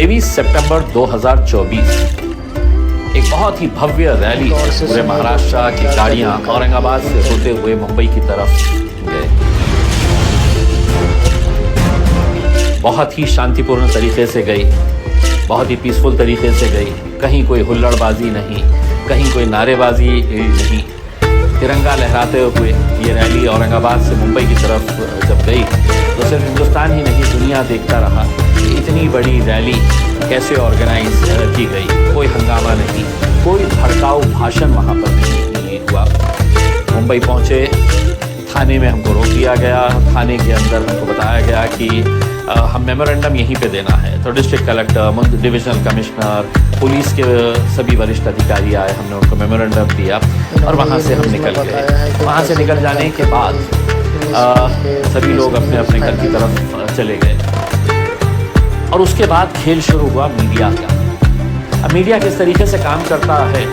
23 सितंबर 2024 एक बहुत ही भव्य रैली पूरे महाराष्ट्र की गाड़ियां औरंगाबाद से होते हुए मुंबई की तरफ गए। बहुत ही शांतिपूर्ण तरीके से गई, बहुत ही पीसफुल तरीके से गई। कहीं कोई हुल्लड़बाजी नहीं, कहीं कोई नारेबाजी नहीं। तिरंगा लहराते हुए ये रैली औरंगाबाद से मुंबई की तरफ जब गई तो सिर्फ हिंदुस्तान ही नहीं दुनिया देखता रहा कि इतनी बड़ी रैली कैसे ऑर्गेनाइज की गई। कोई हंगामा नहीं, कोई भड़काऊ भाषण वहाँ पर नहीं हुआ। मुंबई पहुँचे, थाने में हमको रोक दिया गया। थाने के अंदर हमको बताया गया कि हम मेमोरेंडम यहीं पे देना है। तो district collector, divisional commissioner, police के सभी वरिष्ठ अधिकारी आए, हमने उनको मेमोरेंडम दिया और वहाँ से हम निकल गए। वहाँ से निकल जाने के बाद सभी लोग अपने अपने घर की तरफ चले गए और उसके बाद खेल शुरू हुआ मीडिया का। अब मीडिया किस तरीके से काम करता है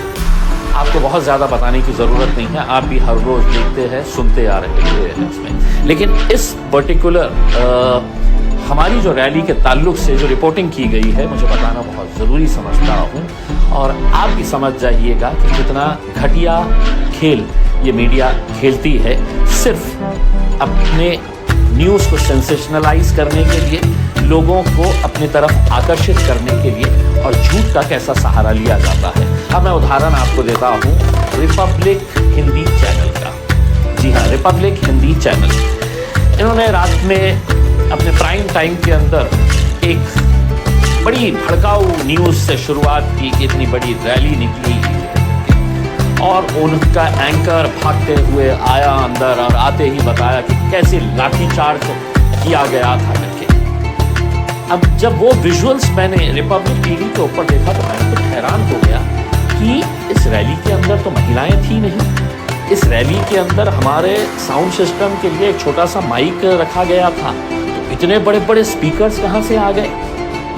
आपको बहुत ज़्यादा बताने की ज़रूरत नहीं है, आप भी हर रोज़ देखते हैं, सुनते आ रहे हैं उसमें। लेकिन इस पर्टिकुलर हमारी जो रैली के ताल्लुक से जो रिपोर्टिंग की गई है मुझे बताना बहुत ज़रूरी समझता हूँ और आप भी समझ जाइएगा कि कितना घटिया खेल ये मीडिया खेलती है, सिर्फ अपने न्यूज़ को सेंसेशनलाइज करने के लिए, लोगों को अपनी तरफ आकर्षित करने के लिए, और झूठ का कैसा सहारा लिया जाता है। अब मैं उदाहरण आपको देता हूँ रिपब्लिक हिंदी चैनल का। जी हाँ, रिपब्लिक हिंदी चैनल, इन्होंने रात में अपने प्राइम टाइम के अंदर एक बड़ी भड़काऊ न्यूज़ से शुरुआत की कि इतनी बड़ी रैली निकली और उनका एंकर भागते हुए आया अंदर और आते ही बताया कि कैसे लाठीचार्ज किया गया था करके। अब जब वो विजुअल्स मैंने रिपब्लिक टीवी के ऊपर देखा तो मैं तो हैरान हो गया कि इस रैली के अंदर तो महिलाएं थी नहीं। इस रैली के अंदर हमारे साउंड सिस्टम के लिए एक छोटा सा माइक रखा गया था, तो इतने बड़े बड़े स्पीकर्स कहाँ से आ गए?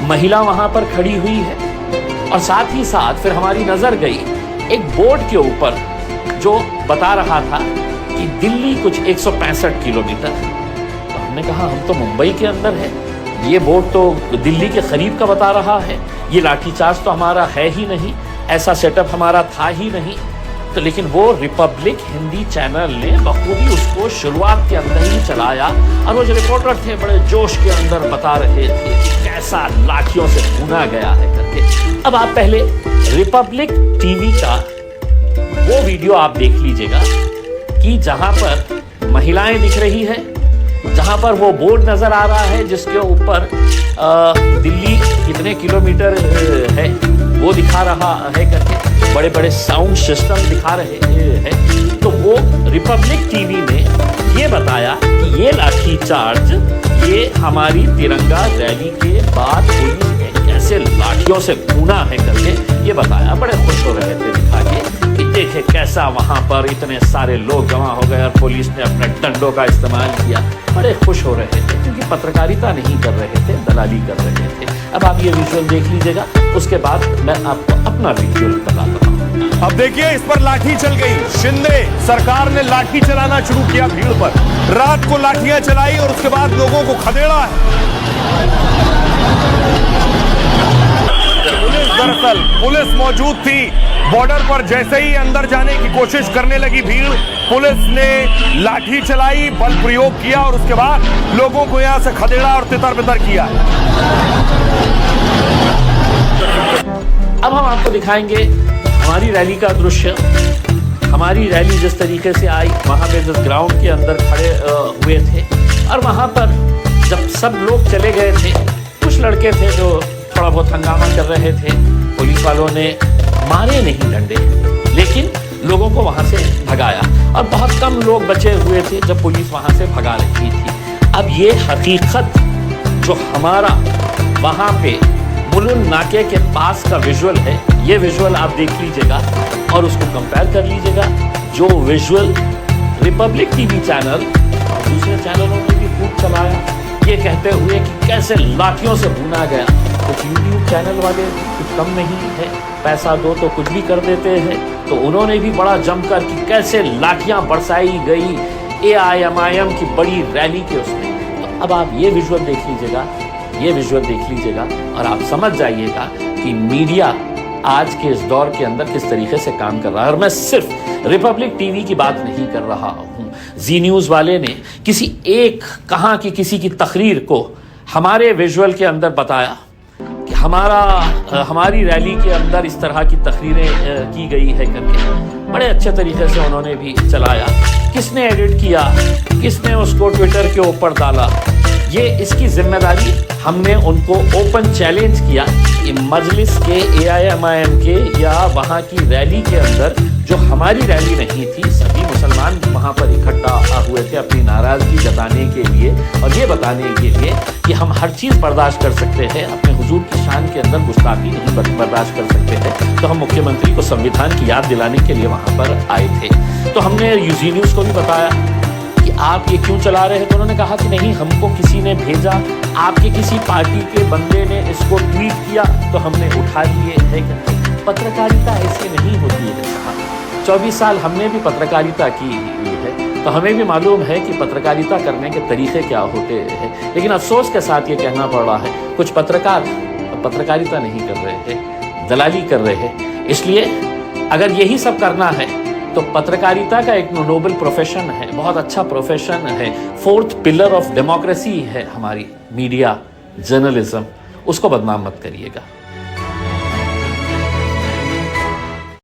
महिला वहाँ पर खड़ी हुई है और साथ ही साथ फिर हमारी नज़र गई एक बोर्ड के ऊपर जो बता रहा था कि दिल्ली कुछ 165 किलोमीटर। तो हमने कहा हम तो मुंबई के अंदर है, ये बोर्ड तो दिल्ली के करीब का बता रहा है, ये लाठीचार्ज तो हमारा है ही नहीं, ऐसा सेटअप हमारा था ही नहीं। तो लेकिन वो रिपब्लिक हिंदी चैनल ने बखूबी उसको शुरुआत के अंदर ही चलाया और वो जो रिपोर्टर थे बड़े जोश के अंदर बता रहे थे कि कैसा लाठियों से भूना गया है करके। अब आप पहले रिपब्लिक टीवी का वो वीडियो आप देख लीजिएगा कि जहां पर महिलाएं दिख रही है, जहां पर वो बोर्ड नजर आ रहा है जिसके ऊपर दिल्ली कितने किलोमीटर है वो दिखा रहा है करके, बड़े बड़े साउंड सिस्टम दिखा रहे हैं। तो वो रिपब्लिक टीवी ने ये बताया कि ये लाठीचार्ज ये हमारी तिरंगा रैली के बाद पुलिस ने कैसे लाठियों से भूना है करके ये बताया। बड़े खुश हो रहे थे दिखा के कि देखे कैसा वहाँ पर इतने सारे लोग जमा हो गए और पुलिस ने अपने डंडों का इस्तेमाल किया। बड़े खुश हो रहे थे क्योंकि पत्रकारिता नहीं कर रहे थे, दलाली कर रहे थे। अब आप ये विजुअल देख लीजिएगा, उसके बाद मैं आपको अपना विजुअल बताता हूँ। अब देखिए इस पर लाठी चल गई। शिंदे सरकार ने लाठी चलाना शुरू किया भीड़ पर, रात को लाठियां चलाई और उसके बाद लोगों को खदेड़ा है। दरअसल पुलिस मौजूद थी बॉर्डर पर, जैसे ही अंदर जाने की कोशिश करने लगी भीड़, पुलिस ने लाठी चलाई, बल प्रयोग किया और उसके बाद लोगों को यहां से खदेड़ा और तितर बितर किया। अब हम आपको दिखाएंगे हमारी रैली का दृश्य। हमारी रैली जिस तरीके से आई, वहाँ पे जिस ग्राउंड के अंदर खड़े हुए थे और वहाँ पर जब सब लोग चले गए थे, कुछ लड़के थे जो थोड़ा बहुत हंगामा कर रहे थे। पुलिस वालों ने मारे नहीं डंडे, लेकिन लोगों को वहाँ से भगाया और बहुत कम लोग बचे हुए थे जब पुलिस वहाँ से भगा रही थी। अब ये हकीकत जो हमारा वहाँ पे मुलुंड नाके के पास का विजुअल है, ये विजुअल आप देख लीजिएगा और उसको कंपेयर कर लीजिएगा जो विजुअल रिपब्लिक टीवी चैनल और दूसरे चैनलों ने भी खूब चलाया, ये कहते हुए कि कैसे लाठियों से भूना गया। कुछ यूट्यूब चैनल वाले कुछ कम नहीं है, पैसा दो तो कुछ भी कर देते हैं, तो उन्होंने भी बड़ा जमकर कि कैसे लाठियां बरसाई गई AIMIM की बड़ी रैली के उसमें। तो अब आप ये विजुअल देख लीजिएगा, ये विजुअल देख लीजिएगा और आप समझ जाइएगा कि मीडिया आज के इस दौर के अंदर किस तरीके से काम कर रहा है। और मैं सिर्फ रिपब्लिक टीवी की बात नहीं कर रहा हूँ। जी न्यूज़ वाले ने किसी एक कहाँ की किसी की तकरीर को हमारे विजुअल के अंदर बताया कि हमारी रैली के अंदर इस तरह की तकरीरें की गई है करके बड़े अच्छे तरीके से उन्होंने भी चलाया। किसने एडिट किया, किसने उसको ट्विटर के ऊपर डाला, ये इसकी जिम्मेदारी हमने उनको ओपन चैलेंज किया कि मजलिस के AIMIM के या वहाँ की रैली के अंदर जो हमारी रैली नहीं थी, सभी मुसलमान वहाँ पर इकट्ठा हुए थे अपनी नाराज़गी जताने के लिए और ये बताने के लिए कि हम हर चीज़ बर्दाश्त कर सकते हैं, अपने हुजूर की शान के अंदर गुस्ताखी नहीं बर्दाश्त कर सकते हैं। तो हम मुख्यमंत्री को संविधान की याद दिलाने के लिए वहाँ पर आए थे। तो हमने जी न्यूज़ को भी बताया कि आप ये क्यों चला रहे हैं। तो उन्होंने कहा कि नहीं, हमको किसी ने भेजा, आपके किसी पार्टी के बंदे ने इसको ट्वीट किया तो हमने उठा लिए है। पत्रकारिता ऐसे नहीं होती है साहब। 24 साल हमने भी पत्रकारिता की है तो हमें भी मालूम है कि पत्रकारिता करने के तरीके क्या होते हैं। लेकिन अफसोस के साथ ये कहना पड़ रहा है कुछ पत्रकार पत्रकारिता नहीं कर रहे हैं, दलाली कर रहे हैं। इसलिए अगर यही सब करना है तो पत्रकारिता का एक नोबल प्रोफेशन है, बहुत अच्छा प्रोफेशन है, 4th पिलर ऑफ डेमोक्रेसी है हमारी मीडिया, जर्नलिज्म, उसको बदनाम मत करिएगा।